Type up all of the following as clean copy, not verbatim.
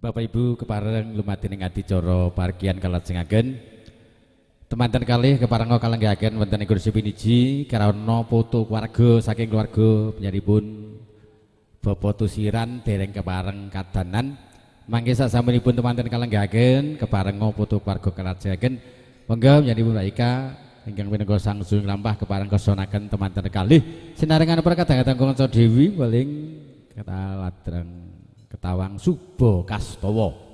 Bapak Ibu kepareng lumating adicara pargian kalajengaken temanten kalih kepareng kalenggahaken wonten ing kursi piniji karana foto keluarga saking keluarga penyaripun Bapak Tusiran dereng kepareng kadanan mangke sasampunipun temanten kalenggahaken kepareng foto keluarga kalajengaken monggo penyaripun Ika ingkang minangka sang sung lampah kepareng kesonaken temanten kalih sinarengan perkadang-kadang kanca Dewi paling kataladreng Ketawang Suba Kastawa.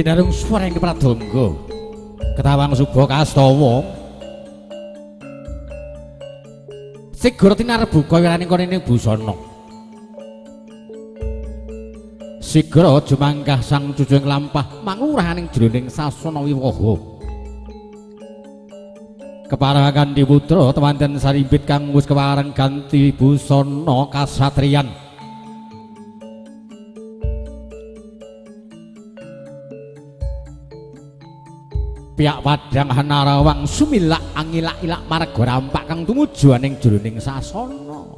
Binarung swareng Pradangga Ketawang Suba Kastawa Sigur tinarbuka wiraning konene busana Sigra jumangkah sang cucuing lampah manglurahaning jroning sasana wiwaha keparengan diputra temanten sarimbit kang wis kepareng ganti busana kasatriyan pihak padang hanarawang sumilak angilak-ilak marga rampak kang tumuju aning jroning sasana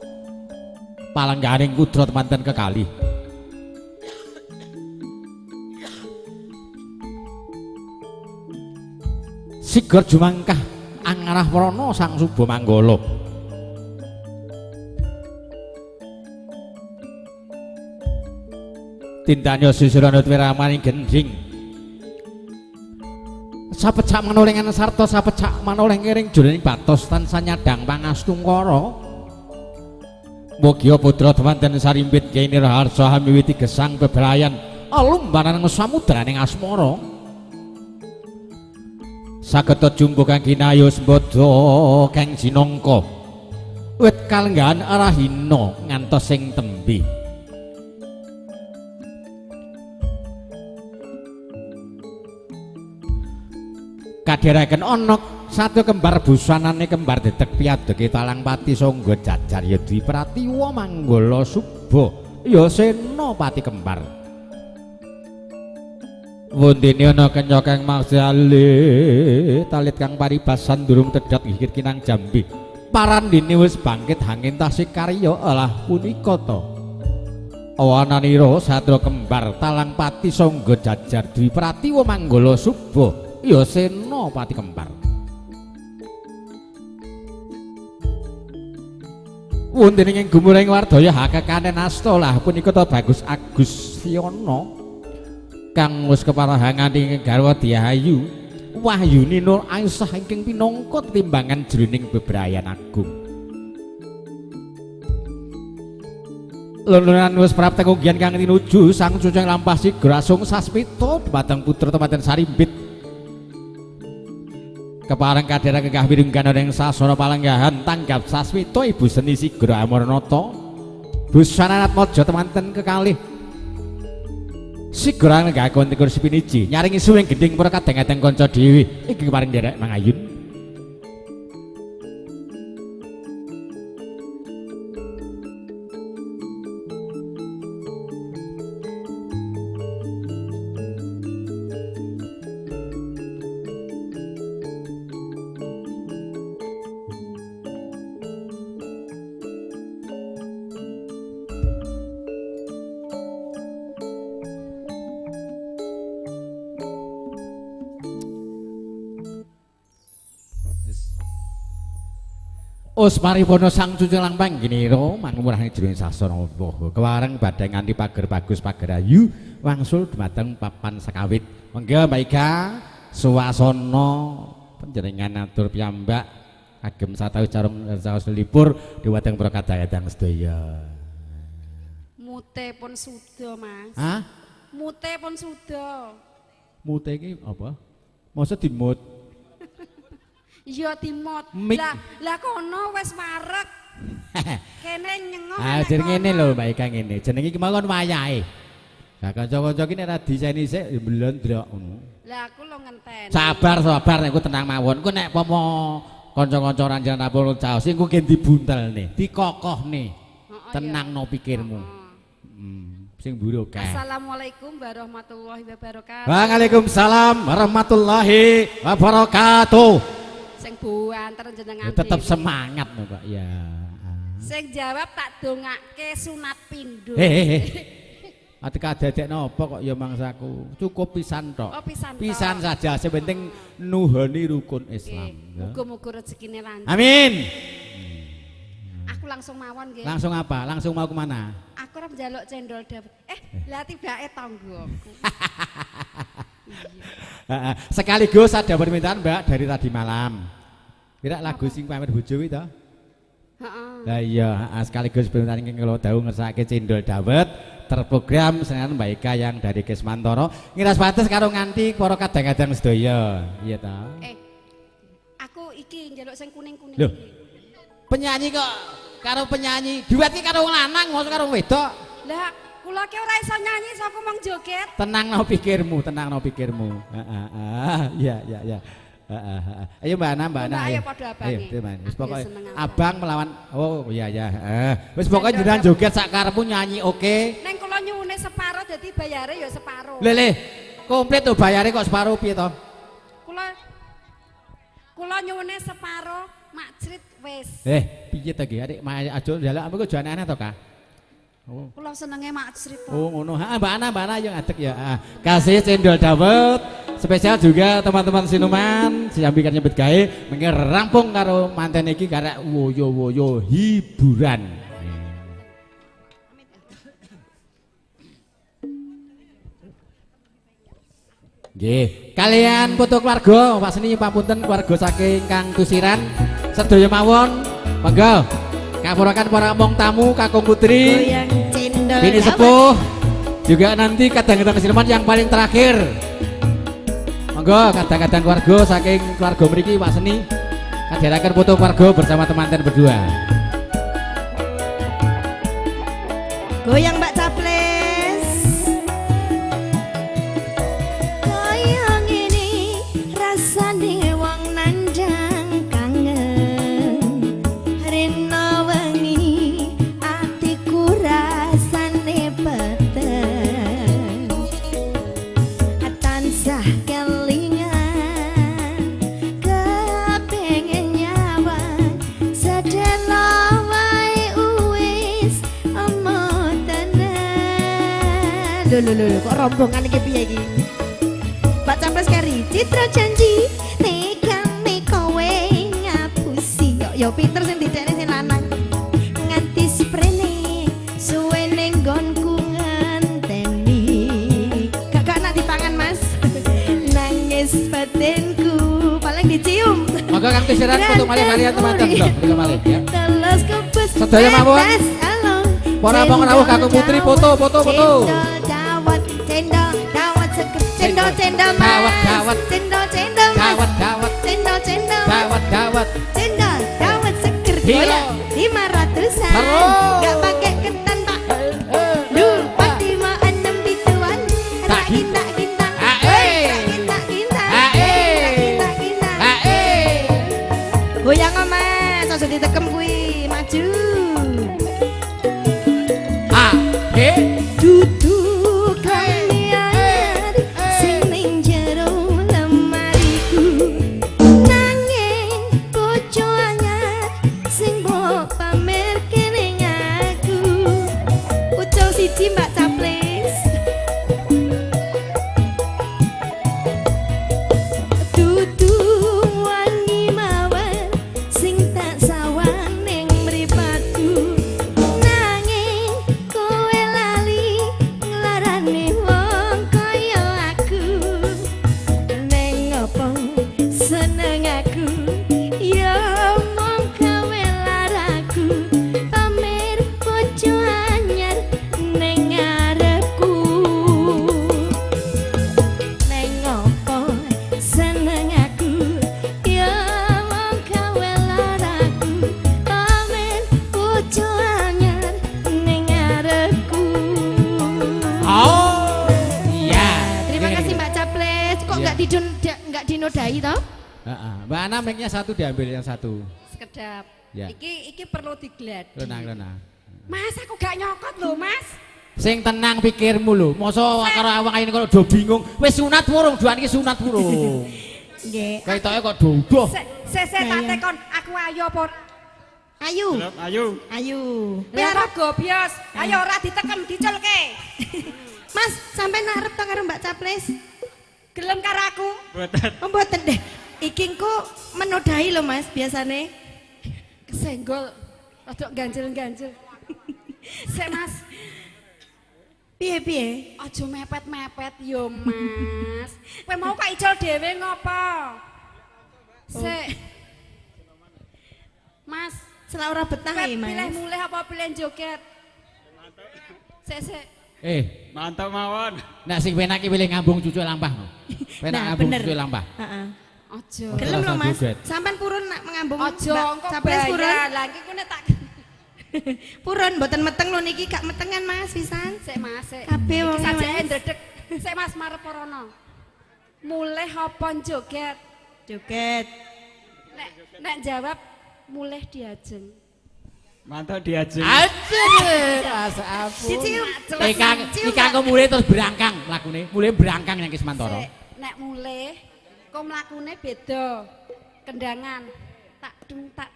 palengganing putra temanten kekalih sigar jumangkah angarah prana sang Suba Manggala tindanya sisirana wiramaning gendhing sapecak manolengan sarta sapecak manoleng ngiring jroning batos tansah nyadhang pangastungkara mugia putra temanten sarimbit Kyai Raharsa miwiti gesang bebrayan alumbaran samudraning asmara sageta jumbo kang kinayo sembada kang jinangka wit kalenggahan arahina ngantos sing tembe kadheraken ana satu kembar busanane kembar dedeg piadege talang pati sangga jajar ya Dwi Pratiwa Manggala Suba ya senapati kembar wondene ana kenya kang maksale talit kang paribasan durung tedhat gigit kinang jambe parandene wis bangkit hangin tasih karya alah punika to awananira satra kembar talang pati sangga jajar Dwi Pratiwa Manggala Suba ya senapati kembar wonten ing gumuring wardaya hakekanen asta lah punika to Bagus Agustina kang wis keparahangan ing garwa Diayu Wahyuni Nur Aisyah ingkang pinangka timbangan jroning bebrayan agung luluran wis prapta kanggian kang tinuju sang cucung lampah sigra sung sasmita dhumateng putra temanten sarimbit kepareng kadhera kegah wirunggan ing sasana palenggahan tanggap sasmita Ibu Seni Sigra Amarnata busana Atmaja temanten kekalih sigra nggakon kursi piniji nyaringi suwing gending para kadang-kadang kanca dhewe iki kepareng nderek mangayun Us maripana sang cucu lampang ginira manumurahing jroning sasana waha kewareng badhe nganti pager bagus pager ayu wangsul dhumateng papan sakawit monggo Mbak Ika suwasana panjenengan atur piyambak agem satawi carung saos libur dhumateng para kadang-kadang sedaya mute pun suda Mas hah mute pun suda mute iki apa maksud dimut iya dimot Mik. lah kono wis marek Kene nyengok. Ah jenenge ngene lho Mbak Ika ngene. Jenenge iki mau kon wayahe. Lah kanca-kanca iki nek ra diseni sik ya mblondrok ngono. Lah aku lo ngenteni. Sabar nek tenang mawon. Ku nek pomo kanca-kanca ranjang rapor caos iku ki dibuntelne, dikokohne. Tenangno pikirmu. Sing mburu kae. Assalamualaikum warahmatullahi wabarakatuh. Waalaikumsalam warahmatullahi wabarakatuh. Sing buanter jenengan. Tetep semangat lho Pak. Ya. Sing jawab tak dongake sunat pindho. Atika dadekno apa kok ya mangsaku. Cukup pisan tok. Oh, pisan. Pisan saja sepenting nuhoni rukun Islam. Muga-muga rezekine lancar. Amin. Aku langsung mawon nggih. Langsung apa? Langsung mau kemana? Aku arep njaluk cendol dawet. Lah tibake tanggoku. Sekaligus ada permintaan Mbak dari tadi malam. Kira lagu sing pamit bojo kuwi to? Heeh. Lah iya, sekaligus permintaan ingkang kula dawuh ngersake cendol dawet terprogram senengan Mbak Ika yang dari Kesmantoro. Ngiras pates karo nganti para kadang-kadang sedaya. Iya ta? Aku iki njaluk sing kuning-kuning Loh. iki. Penyanyi kok karo penyanyi duet iki karo wong lanang mosok karo wedok. Lah, kula ki ora iso nyanyi sapa mong joget. Tenangno pikirmu. Iya. Ayo Mbak Ana. Ayo padha abange. Ayo, wis pokoke seneng abang melawan. Oh iya. Wis pokoke jenengan joget sak karepmu nyanyi oke. Neng kula nyuwune separo dadi bayare ya separo. Lele, komplit tuh bayare kok separuh piye to? Kula nyuwune separo, makjrit wis. Piye to iki? Adik aja njaluk aku aja aneh-aneh to, Kak? Oh. Kula senenge makjrit. Oh ngono. Mbak Ana yo ngadeg ya. Kasih cendol dawet spesial juga teman-teman sinuman siambi kan nyebut gawe mengke rampung karo manten iki karek woyo hiburan. Nggih, kalian putu keluarga, Pak Seni papunten keluarga saking Kang Tusiran sedaya mawon. Monggo kapuraken para omong tamu Kakung Putri. Bini sepuh juga nanti kadang-kadang siluman yang paling terakhir. Monggo kadang-kadang keluarga saking keluarga mriki Pak Seni kadharaken foto keluarga bersama teman-teman berdua. Goyang Mbak Caples. Goyang ini rasane wong nandang kangen. Rena wengi atiku rasane peten. Tansah kelingan kepengen nyawang sedelo wae uwis amotenan. Lho kok rombongan iki piye iki? Mbak Capres kari citra janji nekane kowe ngapusi. Yo pinter sing didekne sing lanang. Nganti sprene suwene nggonku ngenteni. Gak nak dipangan Mas. Nangis batinku paling dicium. Monggo Kang Tusiran untuk malih kalian teman-teman lho, malih ya. Teles kebus. Sedaya mawon. Para omong rawuh Kakung Putri foto. Cendol dawet seger. Cendol dawet. Cendol Dawet. Cendol Dawet. Cendol dawet seger. Iya. 500-an. Terus. Gak pakai ketan Pak. Duh, pati mau 6 bituan. Tak kintak. Goyang Mas, langsung ditekem kuwi, maju. Duduk kalian sing ning jero lemariku. Nanging bojo anyar sing mbok pamerke ning aku. enggak dinodai toh? Heeh. Mbak Ana mic-nya satu diambil yang satu. Sekedap. Ya. Iki perlu digladi. Lona. Mas, aku gak nyokot lho, Mas. Sing tenang pikirmu lho. Mosok karo awak ini kok do bingung. Wis sunat wurung, doan iki sunat wurung. Nggih. Ketoke kok dodoh. Tak tekon aku ayo apa? Ayo. Lha gobios. Ayo ora diteken diculke. Mas, sampean arep to karo Mbak Caples? Gelem karo aku? Mboten. Oh, mboten deh. Iki engko menodai lho Mas biasane. Kesenggol rada ganjel-ganjel. Sik Mas. Piye? Aja mepet-mepet yo, Mas. Kowe mau kok icul dhewe ngopo? Sik. Mas, Selak ora betah ya, Mas. pilih mulih apa pilih joget? Sik. Mantap mawon. Nek sing penak iki pilih ngambung cucuk lampah. Penak Nah, ngambung bener. cucuk lampah. Heeh. Aja. Gelem lho Rasa Mas. joget. Sampean purun nak mengambung Aja Mbak engko Caples purun. bahaya. Lah iki ku nek tak Purun mboten meteng lho niki gak metengan Mas pisan. sik Mas, sik. Kabeh wong Iki sajake Mas. ndredeg. Sik Mas marep rono. Mulih apa joget? Joget. Nek jawab mulih diajeng. Mantap diajeng. Aduh, rasa ampun. Cicil. Iki kanggo mulai terus berangkang lakune. Mulai berangkang yang Kismantoro. Sik, nek mulih kok mlakune beda. Kendangan. Tak dung tak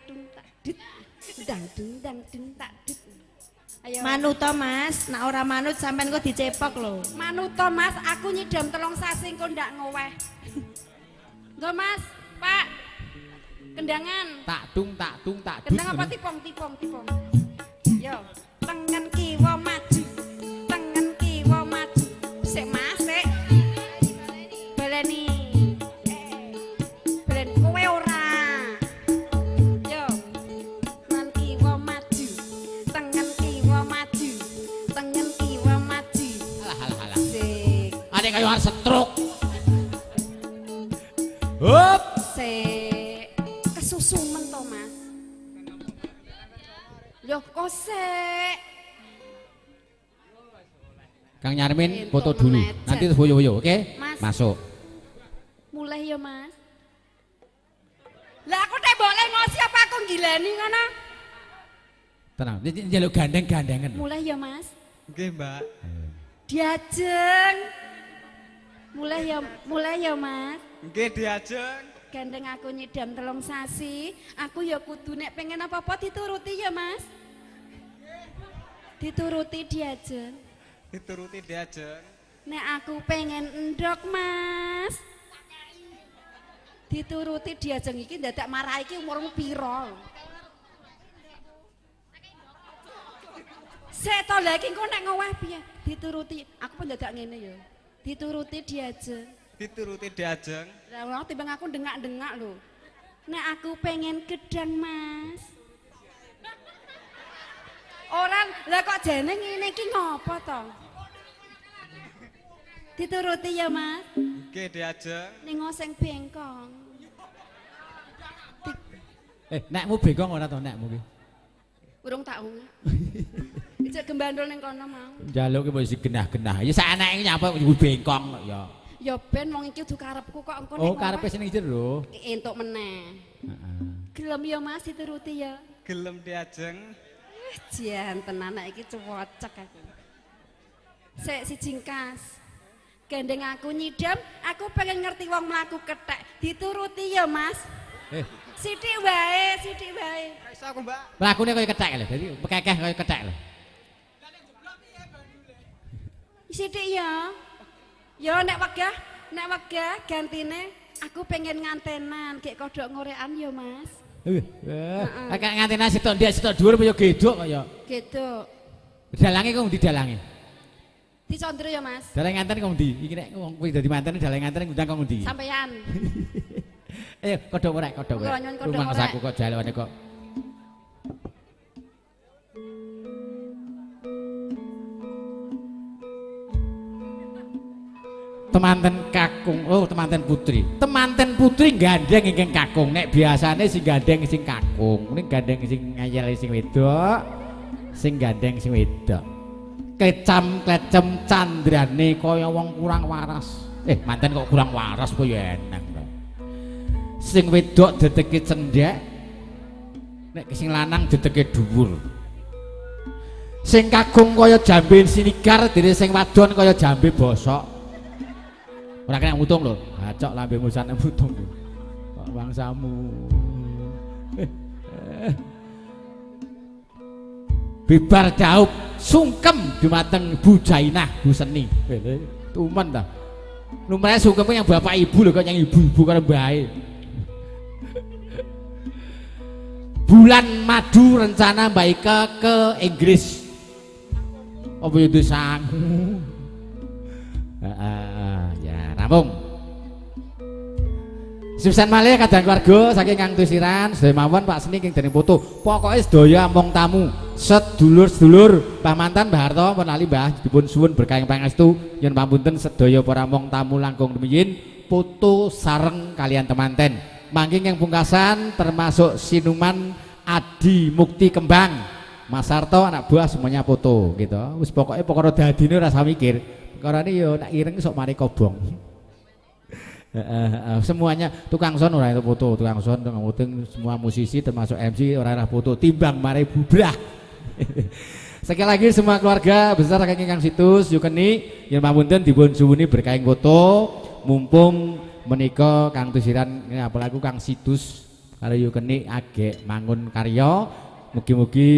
dit. Dang dung tak dit. Ayo. Manut to Mas, nek ora manut sampean kok dicepok lho. Manuto Mas, aku nyidam 3 sasi engko ndak ngoweh. Nggo Mas, Pak. Kendangan. Tak tung tak Kendang apa tipong. Yo, tengen kiwa maju. Tengen kiwa maju. Sik Mas, sik. Baleni. Balen kowe ora. Yo. Tengen kiwa maju. Tengen kiwa maju. Tengen kiwa maju. Alah. Sik. Ada kayak orang stroke. Hup. Sik. Kesusumen to, Mas. Yo kok sik. Kang Nyarmin Entuk foto dulu. menejet. Nanti terus boyo-boyo, oke? Mas. Masuk. Mulai ya, Mas. Lah aku tembok le ngosi apa aku gilani ngono? Tenang, ini njaluk gandeng-gandengan. Mulai ya, Mas. Nggih, Mbak. Diajeng. Mulai ya, Mas. Nggih diajeng. Gandeng aku nyidam 3 sasi, aku ya kudu nek pengen apa-apa dituruti ya, Mas. Dituruti diajeng. Dituruti diajeng. Nek aku pengen endok, Mas. Dituruti diajeng iki dadak marah iki umurmu piro? Sik to lha iki engko nek ngowah piye? Dituruti. Aku pun dadak ngene ya. Dituruti diajeng. Dituruti diajeng. Lah wong timbang aku dengak-dengak lho. Nek aku pengen gedang, Mas. Orang lah kok jane ngene iki ngopo to? Dituruti ya, Mas. Nggih diajeng. Ning sing bengkong. Nekmu bengkong ora to nekmu ki? Urung tak ungah. Ijek gembandul ning kono mau. Njaluk ki mesti genah-genah. Ya sak anake nyapa bengkong kok ya. Ya ben wong iki kudu karepku kok engko Oh, karepe sing jero. entuk meneh. Heeh. Gelem ya, Mas, dituruti ya. Gelem diajeng. Jan tenan anak iki cocok aku. Sik siji kas. Gandeng aku nyidam, aku pengen ngerti wong mlaku kethek. Dituruti ya, Mas. Sithik wae. Iso aku, Mbak. Mlakune kaya kethek lho. Dadi pekekeh kaya kethek lho. Sithik ya. Ya nek wegah gantine aku pengen ngantenan, gek kodhok ngorekan ya, Mas. Akak ngantena sitok ndak sitok dhuwur kaya gedhok kaya. Gitu. Dalange kok ndi dalange? Dicondro ya, Mas. Dalang nganten kok ndi? Iki nek wong kuwi dadi manten dalang nganten ngundang kok ndi? Sampeyan. Ayo kodhok orek. Monggo, nyuwun kodhok Rumah orek. saku kok jalane kok. Temanten kakung, temanten putri. Temanten putri gandeng ingkang kakung. Nek biasane sing gandeng sing kakung, ning gandeng sing ngayel sing wedok, sing gandeng sing wedok. Kecam-klecem candrane kaya wong kurang waras. Manten kok kurang waras apa ya eneng to. Sing wedok dedeke cendhek, nek sing lanang dedeke dhuwur. Sing kagung kaya jambe sinigar, dene sing wadon kaya jambe bosok. Ora kena mutung lho, gacok lambemu sane mutung. Kok bangsamu. Bibar daup sungkem dumateng Bu Jainah Bu Seni. Tumen ta. Lumrahe sungkem yang bapak ibu lho kok yang ibu-ibu karo mbahe. Bulan madu rencana Mbak Ika ke Inggris. Apa itu sangu? Ya rampung. Sisan malih kadang keluarga saking Kang Tusiran sedaya mawon Pak Seni king dening foto. Pokoke sedaya among tamu, sedulur-sedulur pamantan Mbah Harto menali Mbah dipun suwun berkah pangestu yen pamunten sedaya para among tamu langkung rumiyin foto sareng kalian temanten. Mangking yang pungkasan termasuk sinuman Adi Mukti Kembang, Mas Harto anak buah semuanya foto gitu. Wis pokoknya pokoknya dadine ora usah mikir. Perkarane yo nak ireng sok mari kobong. Semuanya tukang son ora itu foto, tukang son, tukang muting, semua musisi termasuk MC ora foto timbang mari bubrah. Sekali lagi semua keluarga besar saking Kang Situs Yukeni yen pamunten dipun suwuni berkahing foto mumpung menika Kang Tusiran apalagi Kang Situs karo Yukeni agek mangun karya. Mugi-mugi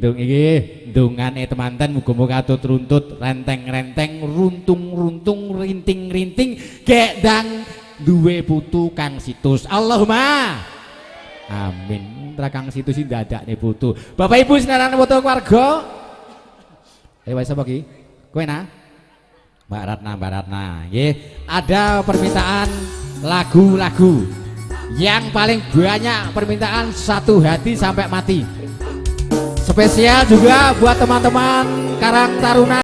ndung iki ndungane temanten muga-muga atut runtut renteng-renteng runtung-runtung rinting-rinting gek dang duwe putu Kang Situs. Allahumma amin. Tra Kang Situs sing dadakne putu. Bapak Ibu sinaran foto keluarga. Wis sapa ki? Kowe nah? Mbak Ratna. Nggih, ada permintaan lagu-lagu. Yang paling banyak permintaan satu hati sampai mati. Spesial juga buat teman-teman Karang Taruna.